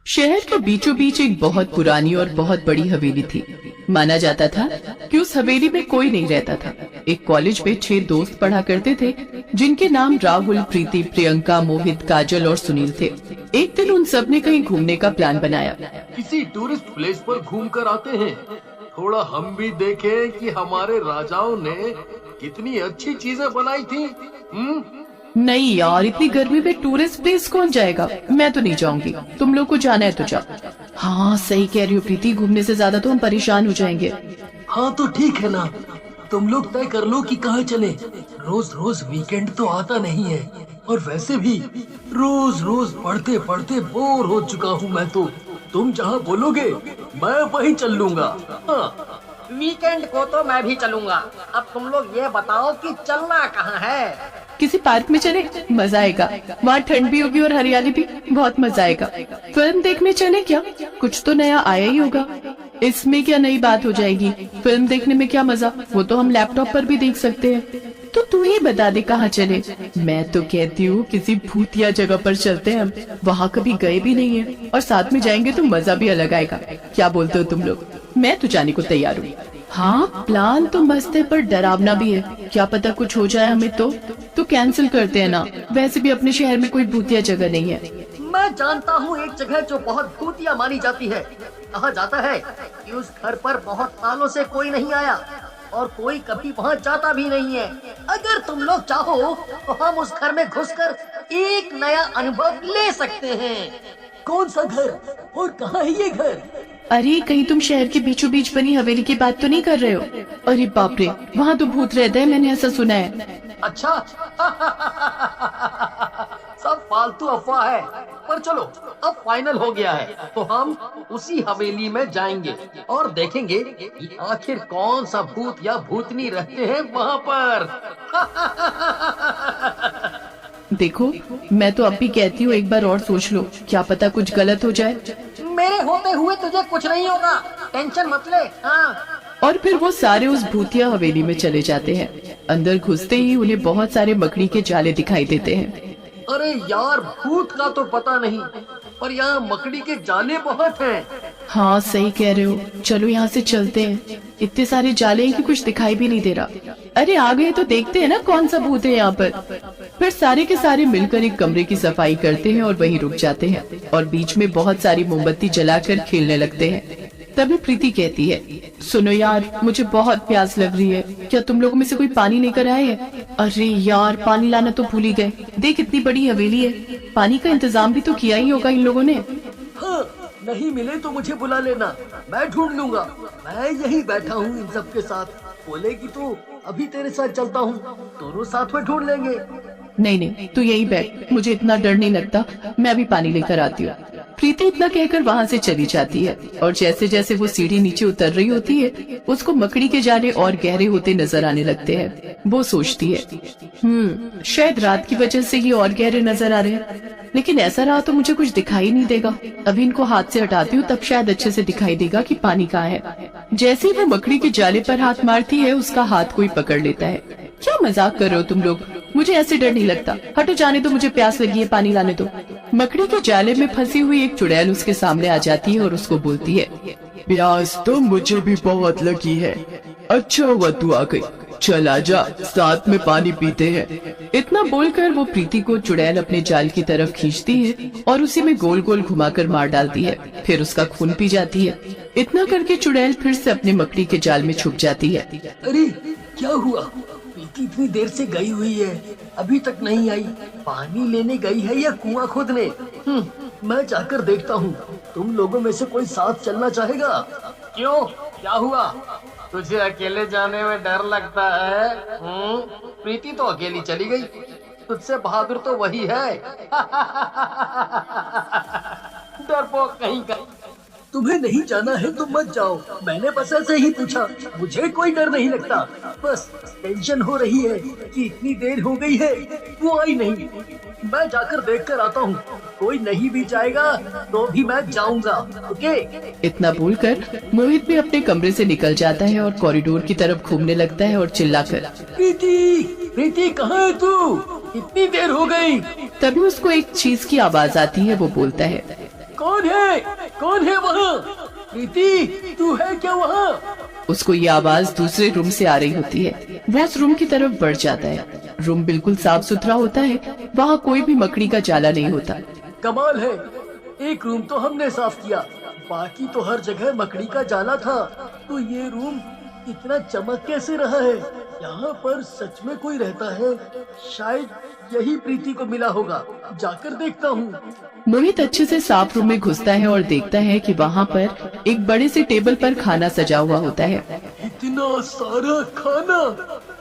शहर के बीचों बीच एक बहुत पुरानी और बहुत बड़ी हवेली थी। माना जाता था कि उस हवेली में कोई नहीं रहता था। एक कॉलेज में 6 दोस्त पढ़ा करते थे, जिनके नाम राहुल, प्रीति, प्रियंका, मोहित, काजल और सुनील थे। एक दिन उन सब ने कहीं घूमने का प्लान बनाया। किसी टूरिस्ट प्लेस पर घूम कर आते हैं, थोड़ा हम भी देखें कि हमारे राजाओं ने कितनी अच्छी चीजें बनाई थी। नहीं यार, इतनी गर्मी में टूरिस्ट प्लेस कौन जाएगा? मैं तो नहीं जाऊंगी। तुम लोग को जाना है तो जाओ। हाँ सही कह रही हो प्रीति, घूमने से ज्यादा तो हम परेशान हो जाएंगे। हाँ तो ठीक है ना, तुम लोग तय कर लो कि कहाँ चले। रोज रोज वीकेंड तो आता नहीं है, और वैसे भी रोज रोज पढ़ते पढ़ते बोर हो चुका हूँ मैं तो। तुम जहाँ बोलोगे मैं वहीं चल लूंगा। हाँ। वीकेंड को तो मैं भी चलूंगा। अब तुम लोग ये बताओ कि चलना कहाँ है? किसी पार्क में चले, मजा आएगा। वहाँ ठंड भी होगी और हरियाली भी, बहुत मजा आएगा। फिल्म देखने चले क्या? कुछ तो नया आया ही होगा। इसमें क्या नई बात हो जाएगी? फिल्म देखने में क्या मजा, वो तो हम लैपटॉप पर भी देख सकते हैं। तो तू ही बता दे कहाँ चले। मैं तो कहती हूँ किसी भूतिया जगह पर चलते हैं। हम वहाँ कभी गए भी नहीं है, और साथ में जाएंगे तो मजा भी अलग आएगा। क्या बोलते हो तुम लोग? मैं तो जाने को तैयार हूँ। हाँ प्लान तो मस्त है, पर डरावना भी है। क्या पता कुछ हो जाए हमें तो कैंसिल करते हैं ना। वैसे भी अपने शहर में कोई भूतिया जगह नहीं है। मैं जानता हूँ एक जगह जो बहुत भूतिया मानी जाती है। कहा जाता है कि उस घर पर बहुत सालों से कोई नहीं आया, और कोई कभी वहाँ जाता भी नहीं है। अगर तुम लोग चाहो तो हम उस घर में घुसकर एक नया अनुभव ले सकते हैं। कौन सा घर और कहाँ है ये घर? अरे कहीं तुम शहर के बीचों बीच बनी हवेली की बात तो नहीं कर रहे हो? अरे बाप रे, वहाँ तो भूत रहता है, मैंने ऐसा सुना है। अच्छा सब फालतू अफवाह है। पर चलो अब फाइनल हो गया है, तो हम उसी हवेली में जाएंगे और देखेंगे कि आखिर कौन सा भूत या भूतनी रहते हैं वहाँ पर। देखो मैं तो अब भी कहती हूँ एक बार और सोच लो, क्या पता कुछ गलत हो जाए। मेरे होते हुए तुझे कुछ नहीं होगा, टेंशन मत ले। हाँ। और फिर वो सारे उस भूतिया हवेली में चले जाते हैं। अंदर घुसते ही उन्हें बहुत सारे मकड़ी के जाले दिखाई देते हैं। अरे यार, भूत का तो पता नहीं, पर यहाँ मकड़ी के जाले बहुत हैं। हाँ सही कह रहे हो, चलो यहाँ से चलते हैं। इतने सारे जाले हैं कि कुछ दिखाई भी नहीं दे रहा। अरे आ गए तो देखते हैं ना कौन सा भूत है यहाँ पर। फिर सारे के सारे मिलकर एक कमरे की सफाई करते हैं और वहीं रुक जाते हैं, और बीच में बहुत सारी मोमबत्ती जलाकर खेलने लगते हैं। तभी प्रीति कहती है, सुनो यार मुझे बहुत प्यास लग रही है, क्या तुम लोगों में से कोई पानी लेकर आए है? अरे यार पानी लाना तो भूल ही गए। देख इतनी बड़ी हवेली है, पानी का इंतजाम भी तो किया ही होगा इन लोगों ने। हाँ, नहीं मिले तो मुझे बुला लेना, मैं ढूंढ लूंगा। मैं यही बैठा हूँ इन सब के साथ। बोलेगी तो अभी तेरे साथ चलता हूँ, दोनों साथ में ढूंढ लेंगे। नहीं नहीं तू यही बैठ, मुझे इतना डर नहीं लगता। मैं अभी पानी लेकर आती हूँ। प्रीति इतना कहकर वहाँ से चली जाती है, और जैसे जैसे वो सीढ़ी नीचे उतर रही होती है, उसको मकड़ी के जाले और गहरे होते नजर आने लगते हैं। वो सोचती है शायद रात की वजह से ये और गहरे नजर आ रहे हैं, लेकिन ऐसा रहा तो मुझे कुछ दिखाई नहीं देगा। अभी इनको हाथ से हटाती हूँ, तब शायद अच्छे से दिखाई देगा कि पानी कहाँ है। जैसे ही वो मकड़ी के जाले पर हाथ मारती है, उसका हाथ कोई पकड़ लेता है। क्या मजाक कर रहे हो तुम लोग? मुझे ऐसे डर नहीं लगता। हटो, जाने दो, मुझे प्यास लगी है, पानी लाने दो। मकड़ी के जाले में फंसी हुई एक चुड़ैल उसके सामने आ जाती है और उसको बोलती है, प्यास तो मुझे भी बहुत लगी है। अच्छा हुआ तू आ गई, चल आजा, साथ में पानी पीते हैं। इतना बोलकर वो प्रीति को चुड़ैल अपने जाल की तरफ खींचती है और उसी में गोल गोल घुमाकर मार डालती है। फिर उसका खून पी जाती है। इतना करके चुड़ैल फिर से अपने मकड़ी के जाल में छुप जाती है। अरे क्या हुआ? प्रीति इतनी देर से गई हुई है, अभी तक नहीं आई। पानी लेने गई है या कुआं खोदने? मैं जाकर देखता हूँ। तुम लोगों में से कोई साथ चलना चाहेगा? क्यों, क्या हुआ? तुझे अकेले जाने में डर लगता है? प्रीति तो अकेली चली गई, तुझसे बहादुर तो वही है। डरपोक कहीं का। तुम्हें नहीं जाना है तो मत जाओ, मैंने बस ऐसे ही पूछा। मुझे कोई डर नहीं लगता, बस टेंशन हो रही है कि इतनी देर हो गई है वो आई नहीं। मैं जाकर देख कर आता हूँ, कोई नहीं भी जाएगा तो भी मैं जाऊंगा। ओके? इतना बोलकर मोहित भी अपने कमरे से निकल जाता है और कॉरिडोर की तरफ घूमने लगता है और चिल्लाकर, प्रीति, प्रीति कहाँ है तू? इतनी देर हो गई। तभी उसको एक चीज की आवाज आती है। वो बोलता है, कौन है? कौन है वहाँ? प्रीति, तू है क्या वहाँ? उसको ये आवाज दूसरे रूम से आ रही होती है। वह उस रूम की तरफ बढ़ जाता है। रूम बिल्कुल साफ सुथरा होता है, वहाँ कोई भी मकड़ी का जाला नहीं होता। कमाल है, एक रूम तो हमने साफ किया, बाकी तो हर जगह मकड़ी का जाला था। तो ये रूम इतना चमक कैसे रहा है? यहाँ पर सच में कोई रहता है? शायद यही प्रीति को मिला होगा, जाकर देखता हूँ। मोहित अच्छे से साफ रूम में घुसता है और देखता है कि वहाँ पर एक बड़े से टेबल पर खाना सजा हुआ होता है। इतना सारा खाना,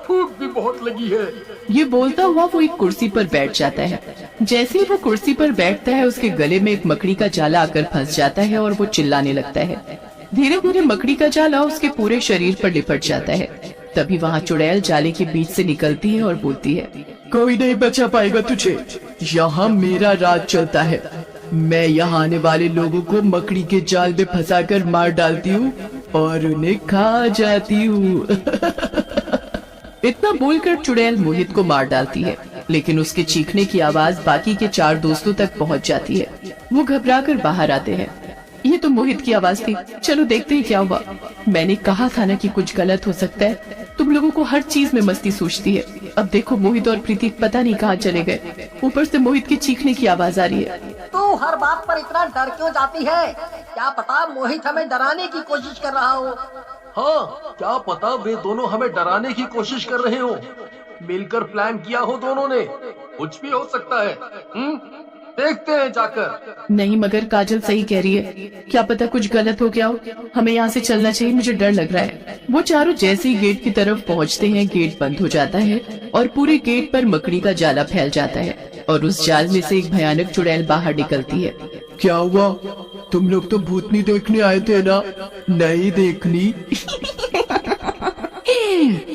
भूख भी बहुत लगी है। ये बोलता हुआ वो एक कुर्सी पर बैठ जाता है। जैसे ही वो कुर्सी पर बैठता है, उसके गले में एक मकड़ी का जाला आकर फंस जाता है और वो चिल्लाने लगता है। धीरे धीरे मकड़ी का जाला उसके पूरे शरीर पर लिपट जाता है। तभी वहाँ चुड़ैल जाले के बीच से निकलती है और बोलती है, कोई नहीं बचा पाएगा तुझे, यहाँ मेरा राज चलता है। मैं यहाँ आने वाले लोगों को मकड़ी के जाल में फंसाकर मार डालती हूँ और उन्हें खा जाती हूँ। इतना बोलकर चुड़ैल मोहित को मार डालती है, लेकिन उसके चीखने की आवाज बाकी के 4 दोस्तों तक पहुंच जाती है। वो घबराकर बाहर आते हैं। ये तो मोहित की आवाज थी, चलो देखते हैं क्या हुआ। मैंने कहा था ना कि कुछ गलत हो सकता है, तुम लोगों को हर चीज में मस्ती सूझती है। अब देखो मोहित और प्रीति पता नहीं कहाँ चले गए। ऊपर से मोहित की चीखने की आवाज आ रही है। तू हर बात पर इतना डर क्यों जाती है? क्या पता मोहित हमें डराने की कोशिश कर रहा हो। हाँ, क्या पता वे दोनों हमें डराने की कोशिश कर रहे हो। मिलकर प्लान किया हो दोनों ने, कुछ भी हो सकता है। देखते हैं जाकर। नहीं, मगर काजल सही कह रही है, क्या पता कुछ गलत हो गया हो। हमें यहाँ से चलना चाहिए, मुझे डर लग रहा है। वो चारों जैसे ही गेट की तरफ पहुँचते हैं, गेट बंद हो जाता है और पूरे गेट पर मकड़ी का जाला फैल जाता है और उस जाल में से एक भयानक चुड़ैल बाहर निकलती है। क्या हुआ? तुम लोग तो भूतनी देखने आए थे ना? नहीं देखनी।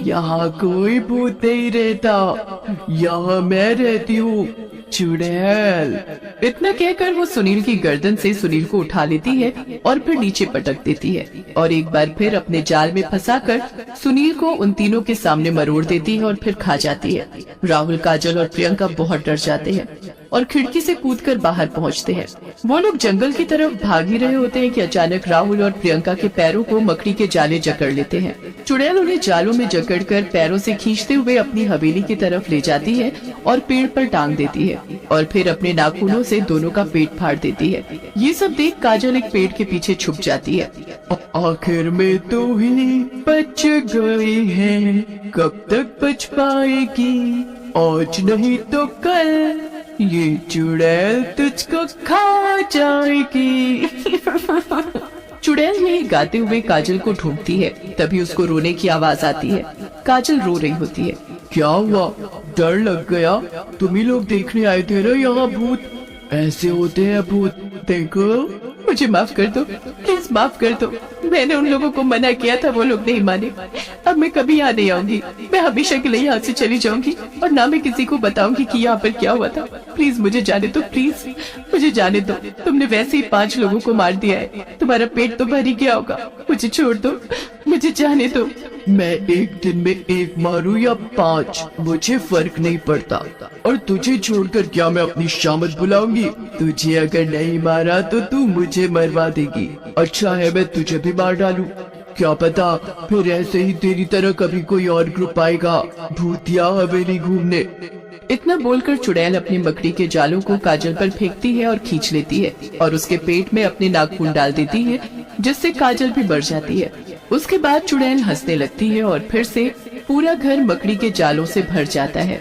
यहाँ कोई भूत नहीं रहता, यहाँ मैं रहती हूँ, चुड़ैल। इतना कहकर वो सुनील की गर्दन से सुनील को उठा लेती है और फिर नीचे पटक देती है और एक बार फिर अपने जाल में फंसाकर सुनील को उन तीनों के सामने मरोड़ देती है और फिर खा जाती है। राहुल, काजल और प्रियंका बहुत डर जाते हैं और खिड़की से कूदकर बाहर पहुंचते हैं। वो लोग जंगल की तरफ भाग ही रहे होते हैं कि अचानक राहुल और प्रियंका के पैरों को मकड़ी के जाले जकड़ लेते हैं। चुड़ैल उन्हें जालों में जकड़कर पैरों से खींचते हुए अपनी हवेली की तरफ ले जाती है और पेड़ पर टांग देती है और फिर अपने नाखूनों से दोनों का पेट फाड़ देती है। ये सब देख काजल एक पेड़ के पीछे छुप जाती है। आखिर में तो ही बच गई है, कब तक बच पाएगी? आज नहीं तो कल ये चुड़ैल तुझको खा जाएगी। चुड़ैल यही गाते हुए काजल को ढूंढती है। तभी उसको रोने की आवाज आती है। काजल रो रही होती है। क्या हुआ? डर लग गया? तुम ही लोग देखने आए थे ना यहाँ भूत? ऐसे होते हैं भूत, देखो। मुझे माफ कर दो, प्लीज माफ कर दो। मैंने उन लोगों को मना किया था, वो लोग नहीं माने। अब मैं कभी यहाँ नहीं आऊंगी। मैं हमेशा के लिए यहाँ से चली जाऊंगी और ना मैं किसी को बताऊंगी कि यहाँ पर क्या हुआ था। प्लीज मुझे जाने दो, प्लीज मुझे जाने दो। तुमने वैसे ही 5 लोगों को मार दिया है, तुम्हारा पेट तो भर ही गया होगा। मुझे छोड़ दो, मुझे जाने दो। मैं एक दिन में 1 मारूं या 5, मुझे फर्क नहीं पड़ता। और तुझे छोड़कर क्या मैं अपनी शामत बुलाऊंगी? तुझे अगर नहीं मारा तो तू मुझे मरवा देगी। अच्छा है मैं तुझे भी मार डालूं। क्या पता फिर ऐसे ही तेरी तरह कभी कोई और ग्रुप आएगा भूतिया हवेली घूमने। इतना बोलकर चुड़ैल अपनी मकड़ी के जालों को काजल पर फेंकती है और खींच लेती है और उसके पेट में अपने नाखून डाल देती है, जिससे काजल भी मर जाती है। उसके बाद चुड़ैल हंसने लगती है और फिर से पूरा घर मकड़ी के जालों से भर जाता है।